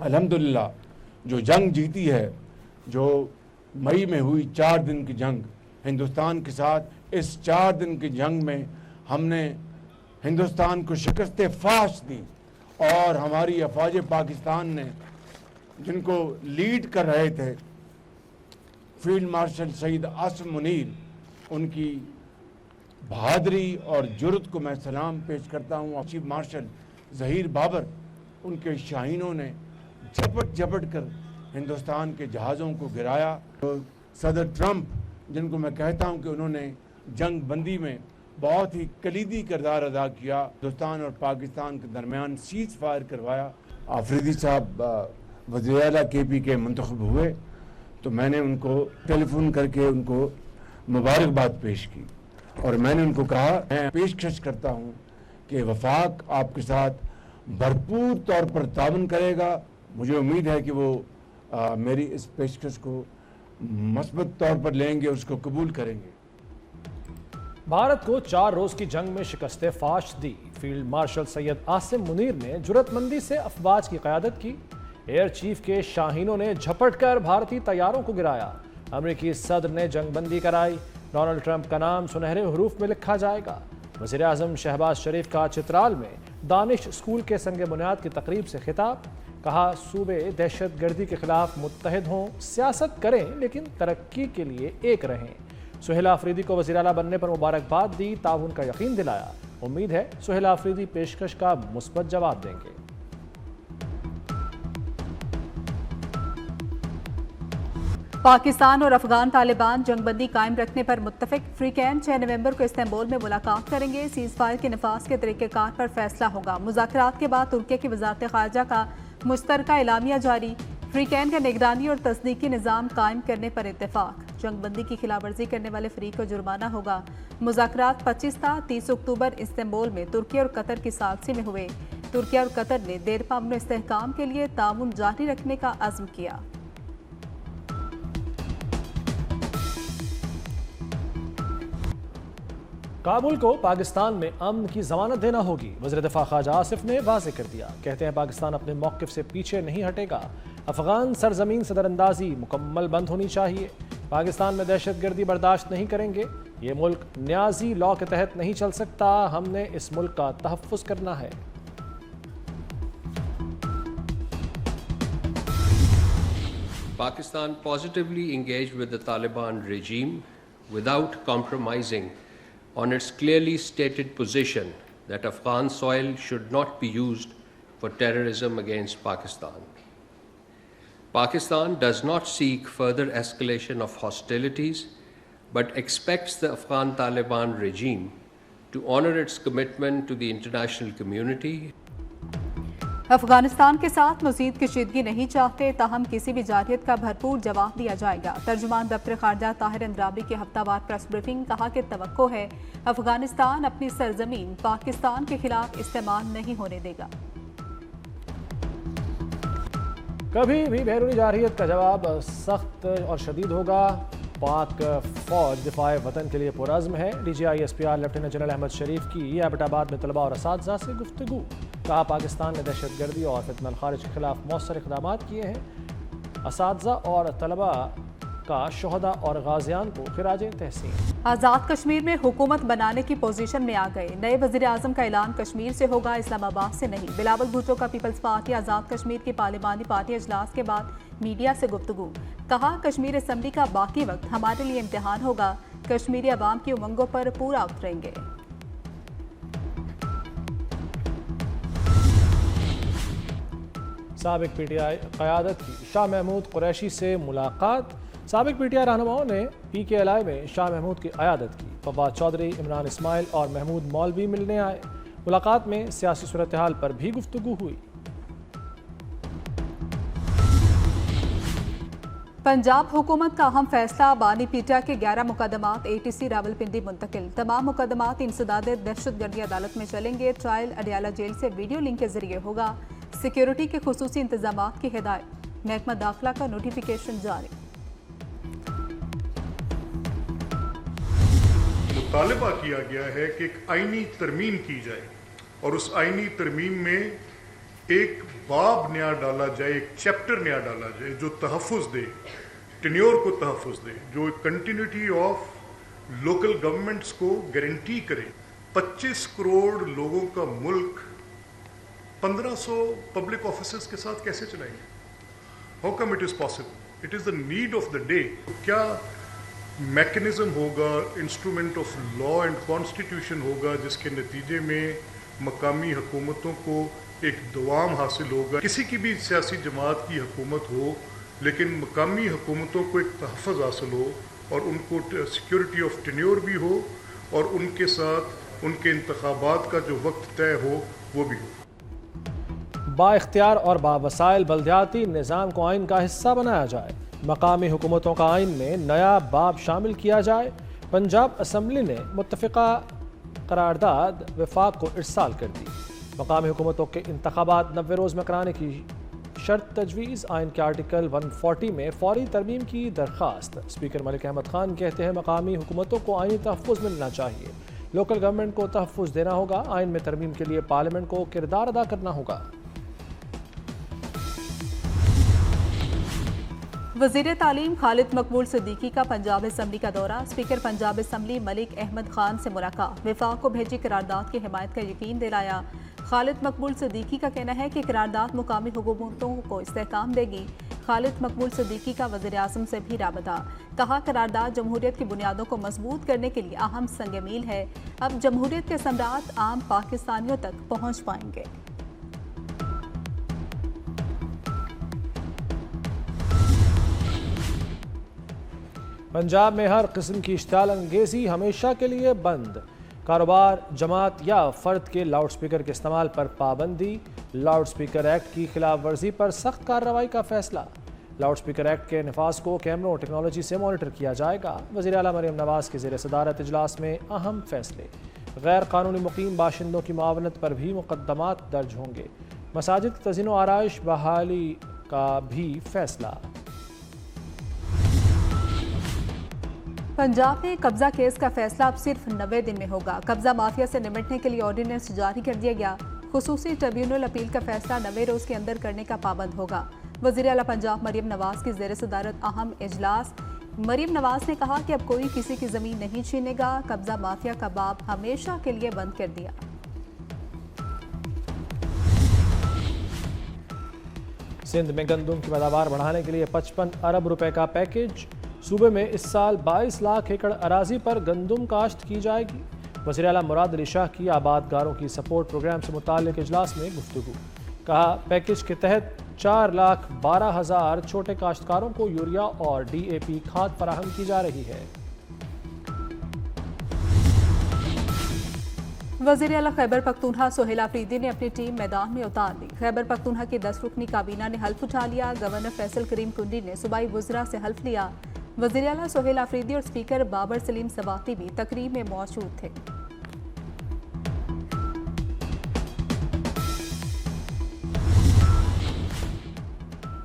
الحمدللہ جو جنگ جیتی ہے، جو مئی میں ہوئی 4 دن کی جنگ ہندوستان کے ساتھ، اس 4 دن کی جنگ میں ہم نے ہندوستان کو شکست فاش دی، اور ہماری افواج پاکستان نے جن کو لیڈ کر رہے تھے فیلڈ مارشل سید عاصم منیر، ان کی بہادری اور جرأت کو میں سلام پیش کرتا ہوں۔ چیف مارشل ظہیر بابر، ان کے شاہینوں نے جھپٹ جھپٹ کر ہندوستان کے جہازوں کو گرایا۔ صدر ٹرمپ، جن کو میں کہتا ہوں کہ انہوں نے جنگ بندی میں بہت ہی کلیدی کردار ادا کیا، ہندوستان اور پاکستان کے درمیان سیز فائر کروایا۔ آفریدی صاحب وزیر اعلیٰ KP کے منتخب ہوئے تو میں نے ان کو ٹیلی فون کر کے ان کو مبارکباد پیش کی، اور میں نے ان کو کہا میں پیشکش کرتا ہوں کہ وفاق آپ کے ساتھ بھرپور طور پر تعاون کرے گا۔ مجھے امید ہے کہ وہ میری اس پیشکش کو مثبت طور پر لیں گے، اس کو قبول کریں گے۔ بھارت کو 4 روز کی جنگ میں شکست فاش دی، فیلڈ مارشل سید عاصم منیر نے جرأت مندی سے افواج کی قیادت کی، ایئر چیف کے شاہینوں نے جھپٹ کر بھارتی طیاروں کو گرایا، امریکی صدر نے جنگ بندی کرائی، ڈونلڈ ٹرمپ کا نام سنہرے حروف میں لکھا جائے گا۔ وزیر اعظم شہباز شریف کا چترال میں دانش اسکول کے سنگ بنیاد کی تقریب سے خطاب، کہا صوبے دہشت گردی کے خلاف متحد ہوں، سیاست کریں لیکن ترقی کے لیے ایک رہیں۔ سہیل آفریدی کو وزیر اعلیٰ بننے پر مبارکباد دی، تعاون کا یقین دلایا، امید ہے سہیل آفریدی پیشکش کا مثبت جواب دیں گے۔ پاکستان اور افغان طالبان جنگ بندی قائم رکھنے پر متفق، فریقین 6 نومبر کو استنبول میں ملاقات کریں گے، سیز فائر کے نفاذ کے طریقہ کار پر فیصلہ ہوگا۔ مذاکرات کے بعد ترکی کی وزارت خارجہ کا مشترکہ اعلامیہ جاری، فریقین کا نگرانی اور تصدیقی نظام قائم کرنے پر اتفاق، جنگ بندی کی خلاف ورزی کرنے والے فریق کو جرمانہ ہوگا۔ مذاکرات 25 تا 30 اکتوبر استنبول میں ترکی اور قطر کی ثالثی میں ہوئے، ترکی اور قطر نے دیرپا امن و استحکام کے لیے تعاون جاری رکھنے کا عزم کیا۔ کابل کو پاکستان میں امن کی ضمانت دینا ہوگی، وزیر دفاع خارجہ آصف نے واضح کر دیا، کہتے ہیں پاکستان اپنے موقف سے پیچھے نہیں ہٹے گا، افغان سرزمین صدر اندازی مکمل بند ہونی چاہیے، پاکستان میں دہشت گردی برداشت نہیں کریں گے، یہ ملک نیازی لاء کے تحت نہیں چل سکتا، ہم نے اس ملک کا تحفظ کرنا ہے۔ Pakistan positively engaged with the Taliban regime without compromising on its clearly stated position that Afghan soil should not be used for terrorism against Pakistan. Pakistan does not seek further escalation of hostilities, but expects the Afghan Taliban regime to honor its commitment to the international community. Afghanistan کے ساتھ مزید کشیدگی نہیں چاہتے، تاہم کسی بھی جارحیت کا بھرپور جواب دیا جائے گا۔ ترجمان دفتر خارجہ طاہر اندرابی کی ہفتہ وار پریس بریفنگ، کہا کہ توقع ہے افغانستان اپنی سرزمین پاکستان کے خلاف استعمال نہیں ہونے دے گا۔ کبھی بھی بیرونی جارحیت کا جواب سخت اور شدید ہوگا، پاک فوج دفاع وطن کے لیے پرعزم ہے۔ DGI/SPR لیفٹیننٹ جنرل احمد شریف کی یہ ایبٹ آباد میں طلباء اور اساتذہ سے گفتگو، کہا پاکستان نے دہشت گردی اور فتنہ الخارج کے خلاف مؤثر اقدامات کیے ہیں، اساتذہ اور طلباء کا شہداء اور غازیان کو خراج تحسین۔ آزاد کشمیر میں حکومت بنانے کی پوزیشن میں آ گئے، نئے وزیر اعظم کا اعلان کشمیر سے ہوگا، اسلام آباد سے نہیں۔ بلاول بھٹو کا پیپلز پارٹی آزاد کشمیر کی پارلیمانی پارٹی اجلاس کے بعد میڈیا سے گفتگو، کہا کشمیر اسمبلی کا باقی وقت ہمارے لیے امتحان ہوگا، کشمیری عوام کی امنگوں پر پورا اتریں گے۔ سابق PTI قیادت کی شاہ محمود قریشی سے ملاقات، سابق PTI رہنماؤں نے PKLI میں شاہ محمود کی قیادت کی، فواد چودھری، عمران اسماعیل اور محمود مولوی ملنے آئے، ملاقات میں سیاسی صورتحال پر بھی گفتگو ہوئی۔ پنجاب حکومت کا اہم فیصلہ، بانی پیٹیا کے 11 مقدمات ATC راولپنڈی منتقل، تمام مقدمات انسداد دہشت گردی عدالت میں چلیں گے، ٹرائل اڈیالہ جیل سے ویڈیو لنک کے ذریعے ہوگا، سیکیورٹی کے خصوصی انتظامات کی ہدایت، محکمہ داخلہ کا نوٹیفیکیشن جاری۔ مطالبہ کیا گیا ہے کہ ایک آئینی ترمیم کی جائے اور اس آئینی ترمیم میں ایک باب نیا ڈالا جائے, ایک چیپٹر نیا ڈالا جائے جو تحفظ دے, ٹینیور کو تحفظ دے, جو کنٹینیوٹی آف لوکل گورنمنٹس کو گارنٹی کرے. 25 کروڑ لوگوں کا ملک 1500 پبلک آفیسز کے ساتھ کیسے چلائیں گے؟ How come it is possible? It is the need of the day. کیا میکنزم ہوگا, instrument of law and constitution ہوگا جس کے نتیجے میں مقامی حکومتوں کو ایک دوام حاصل ہوگا؟ کسی کی بھی سیاسی جماعت کی حکومت ہو لیکن مقامی حکومتوں کو ایک تحفظ حاصل ہو اور ان کو سیکیورٹی آف ٹینیور بھی ہو اور ان کے ساتھ ان کے انتخابات کا جو وقت طے ہو وہ بھی ہو. با اختیار اور باوسائل بلدیاتی نظام کو آئین کا حصہ بنایا جائے. مقامی حکومتوں کا آئین میں نیا باب شامل کیا جائے. پنجاب اسمبلی نے متفقہ قرارداد وفاق کو ارسال کر دی. مقامی حکومتوں کے انتخابات 90 روز میں کرانے کی شرط تجویز. آئین کے آرٹیکل 140 میں فوری ترمیم کی درخواست. اسپیکر ملک احمد خان کہتے ہیں مقامی حکومتوں کو آئینی تحفظ ملنا چاہیے. لوکل گورنمنٹ کو تحفظ دینا ہوگا. آئین میں ترمیم کے لیے پارلیمنٹ کو کردار ادا کرنا ہوگا. وزیر تعلیم خالد مقبول صدیقی کا پنجاب اسمبلی کا دورہ. اسپیکر پنجاب اسمبلی ملک احمد خان سے ملاقات. وفاق کو بھیجی قرارداد کی حمایت کا یقین دلایا. خالد مقبول صدیقی کا کہنا ہے کہ قرارداد مقامی حکومتوں کو استحکام دے گی. خالد مقبول صدیقی کا وزیر اعظم سے بھی رابطہ. کہا قرارداد جمہوریت کی بنیادوں کو مضبوط کرنے کے لیے اہم سنگ میل ہے. اب جمہوریت کے ثمرات عام پاکستانیوں تک پہنچ پائیں گے. پنجاب میں ہر قسم کی اشتعال انگیزی ہمیشہ کے لیے بند. کاروبار, جماعت یا فرد کے لاؤڈ سپیکر کے استعمال پر پابندی. لاؤڈ سپیکر ایکٹ کی خلاف ورزی پر سخت کارروائی کا فیصلہ. لاؤڈ سپیکر ایکٹ کے نفاذ کو کیمروں ٹیکنالوجی سے مانیٹر کیا جائے گا. وزیر اعلیٰ مریم نواز کے زیر صدارت اجلاس میں اہم فیصلے. غیر قانونی مقیم باشندوں کی معاونت پر بھی مقدمات درج ہوں گے. مساجد کی تزئین و آرائش بحالی کا بھی فیصلہ. پنجاب میں قبضہ کیس کا فیصلہ اب صرف 90 دن میں ہوگا. قبضہ مافیا سے نمٹنے کے لیے آرڈیننس جاری کر دیا گیا. خصوصی ٹریبیونل اپیل کا فیصلہ 90 روز کے اندر کرنے کا پابند ہوگا. وزیر اعلیٰ پنجاب مریم نواز کی زیر صدارت اہم اجلاس. مریم نواز نے کہا کہ اب کوئی کسی کی زمین نہیں چھینے گا. قبضہ مافیا کا باب ہمیشہ کے لیے بند کر دیا. سندھ میں گندم کی پیداوار بڑھانے کے لیے 55 ارب روپے کا پیکج. صوبے میں اس سال 22 لاکھ ایکڑ اراضی پر گندم کاشت کی جائے گی. وزیر اعلیٰ مراد علی شاہ کی آبادگاروں کی سپورٹ پروگرام سے متعلق اجلاس میں گفتگو. کہا پیکج کے تحت 4,12,000 چھوٹے کاشتکاروں کو یوریا اور ڈی اے پی کھاد فراہم کی جا رہی ہے. وزیر اعلیٰ خیبر پختونخوا سہیل آفریدی نے اپنی ٹیم میدان میں اتار لی. خیبر پختونخوا کی 10 رکنی کابینہ نے حلف اٹھا لیا. گورنر فیصل کریم کنڈی نے صوبائی وزراء سے حلف لیا. وزیر اعلیٰ سہیل آفریدی اور اسپیکر بابر سلیم سواتی بھی تقریب میں موجود تھے.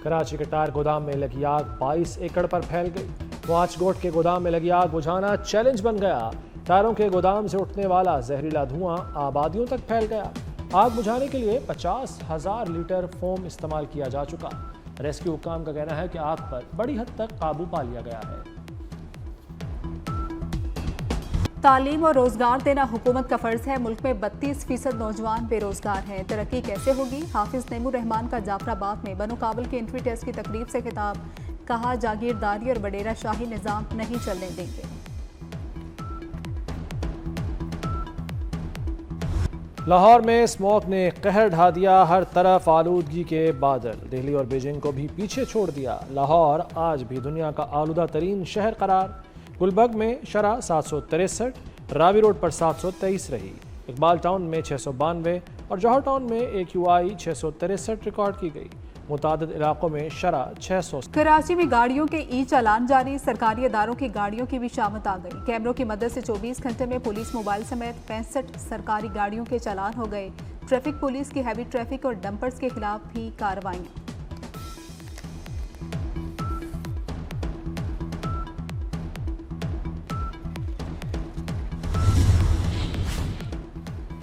کراچی کے ٹائر گودام میں لگی آگ 22 ایکڑ پر پھیل گئی. واچ گوٹ کے گودام میں لگی آگ بجھانا چیلنج بن گیا. ٹائروں کے گودام سے اٹھنے والا زہریلا دھواں آبادیوں تک پھیل گیا. آگ بجھانے کے لیے 50,000 لیٹر فوم استعمال کیا جا چکا. ریسکیو حکام کا کہنا ہے کہ آگ پر بڑی حد تک قابو پا لیا گیا ہے. تعلیم اور روزگار دینا حکومت کا فرض ہے. ملک میں 32% نوجوان بے روزگار ہیں. ترقی کیسے ہوگی؟ حافظ نیمو رحمان کا جعفر آباد میں بنو قابل کے انٹری ٹیسٹ کی تقریب سے خطاب. کہا جاگیرداری اور وڈیرا شاہی نظام نہیں چلنے دیں گے. لاہور میں اسموگ نے قہر ڈھا دیا. ہر طرف آلودگی کے بادل. دہلی اور بیجنگ کو بھی پیچھے چھوڑ دیا. لاہور آج بھی دنیا کا آلودہ ترین شہر قرار. گلبرگ میں شرح 763, راوی روڈ پر 723 رہی. اقبال ٹاؤن میں 692 اور جوہر ٹاؤن میں AQI 663 ریکارڈ کی گئی. متعدد علاقوں میں شرح 600. کراچی میں گاڑیوں کے ای چالان جاری. سرکاری اداروں کی گاڑیوں کی بھی شامت آ گئی. کیمروں کی مدد سے 24 گھنٹے میں پولیس موبائل سمیت 65 سرکاری گاڑیوں کے چالان ہو گئے. ٹریفک پولیس کی ہیوی ٹریفک اور ڈمپرز کے خلاف بھی کارروائیاں.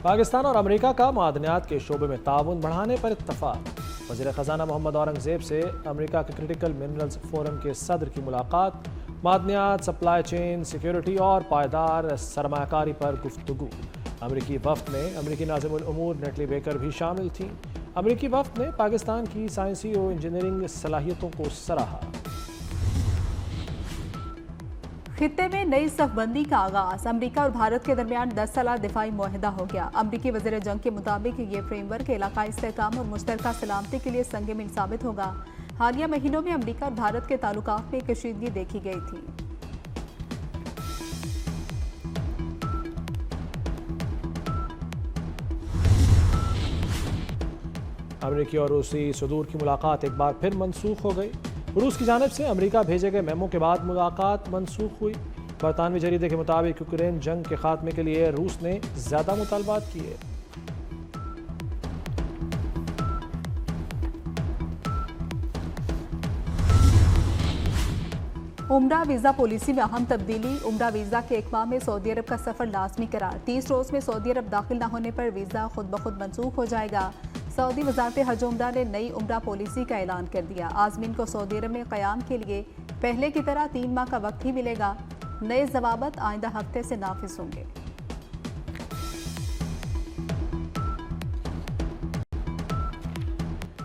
پاکستان اور امریکہ کا معدنیات کے شعبے میں تعاون بڑھانے پر اتفاق۔ وزیر خزانہ محمد اورنگزیب سے امریکہ کے کرٹیکل منرلز فورم کے صدر کی ملاقات۔ معدنیات، سپلائی چین سیکیورٹی اور پائیدار سرمایہ کاری پر گفتگو۔ امریکی وفد میں امریکی ناظم الامور نیٹلی بیکر بھی شامل تھیں۔ امریکی وفد نے پاکستان کی سائنسی و انجینئرنگ صلاحیتوں کو سراہا۔ خطے میں نئی صف بندی کا آغاز۔ امریکہ اور بھارت کے درمیان 10 سالہ دفاعی معاہدہ ہو گیا۔ امریکی وزیر جنگ کے مطابق یہ فریم ورک علاقائی استحکام اور مشترکہ سلامتی کے لیے سنگ میل ثابت ہوگا۔ حالیہ مہینوں میں امریکہ اور بھارت کے تعلقات میں کشیدگی دیکھی گئی تھی۔ امریکی اور روسی صدور کی ملاقات ایک بار پھر منسوخ ہو گئی۔ روس کی جانب سے امریکہ بھیجے گئے میمو کے بعد ملاقات منسوخ ہوئی۔ برطانوی جریدے کے مطابق یوکرین جنگ کے خاتمے کے لیے روس نے زیادہ مطالبات کیے۔ عمرہ ویزا پالیسی میں اہم تبدیلی۔ عمرہ ویزا کے ایک ماہ میں سعودی عرب کا سفر لازمی قرار۔ 30 روز میں سعودی عرب داخل نہ ہونے پر ویزا خود بخود منسوخ ہو جائے گا۔ سعودی وزارت حج و عمرہ نے نئی عمرہ پالیسی کا اعلان کر دیا۔ عازمین کو سعودی عرب میں قیام کے لیے پہلے کی طرح 3 ماہ کا وقت ہی ملے گا۔ نئے ضوابط آئندہ ہفتے سے نافذ ہوں گے۔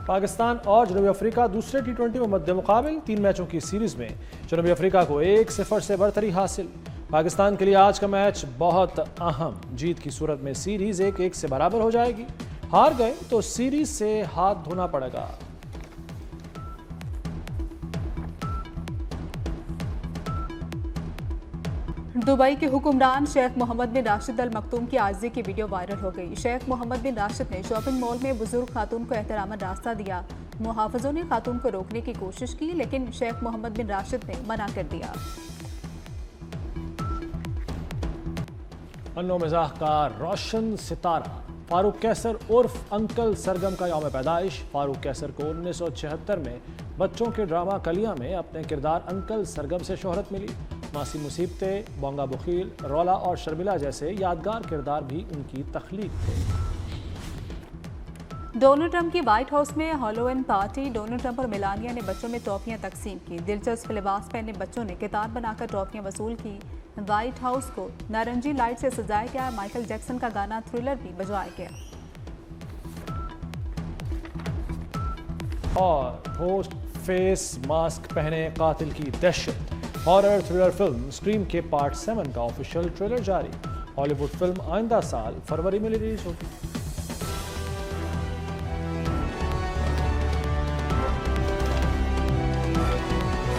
پاکستان اور جنوبی افریقہ دوسرے T20 میں مد مقابل 3 میچوں کی سیریز میں جنوبی افریقہ کو 1-0 سے برتری حاصل۔ پاکستان کے لیے آج کا میچ بہت اہم۔ جیت کی صورت میں سیریز 1-1 سے برابر ہو جائے گی۔ ہار گئے تو سیریز سے ہاتھ دھونا پڑے گا۔ دبئی کے حکمران شیخ محمد بن راشد ال مکتوم کی عاجزی کی ویڈیو وائرل ہو گئی۔ شیخ محمد بن راشد نے شاپنگ مال میں بزرگ خاتون کو احتراماً راستہ دیا۔ محافظوں نے خاتون کو روکنے کی کوشش کی لیکن شیخ محمد بن راشد نے منع کر دیا۔ فن و مزاح کا روشن ستارہ فاروق قیصر عرف انکل سرگم کا یوم پیدائش۔ فاروق قیصر کو 1976 میں بچوں کے ڈرامہ کلیاں میں اپنے کردار انکل سرگم سے شہرت ملی۔ ماسی مصیبتیں، بونگا بخیل، رولا اور شرمیلا جیسے یادگار کردار بھی ان کی تخلیق تھے۔ ڈونلڈ ٹرمپ کی وائٹ ہاؤس میں ہالووین پارٹی۔ ڈونلڈ ٹرمپ اور میلانیا نے بچوں میں ٹرافیاں تقسیم کی۔ دلچسپ لباس پہنے بچوں نے کتار بنا کر ٹرافیاں وصول کی۔ وائٹ ہاؤس کو نارنجی لائٹ سے سجایا گیا۔ مائیکل جیکسن کا گانا تھرلر بھی بجوایا گیا۔ اور پوسٹ فیس ماسک پہنے قاتل کی دہشت۔ ہارر تھرلر فلم اسکریم کے پارٹ 7 کا آفیشیل ٹریلر جاری۔ ہالی ووڈ فلم آئندہ سال فروری میں ریلیز ہوگی۔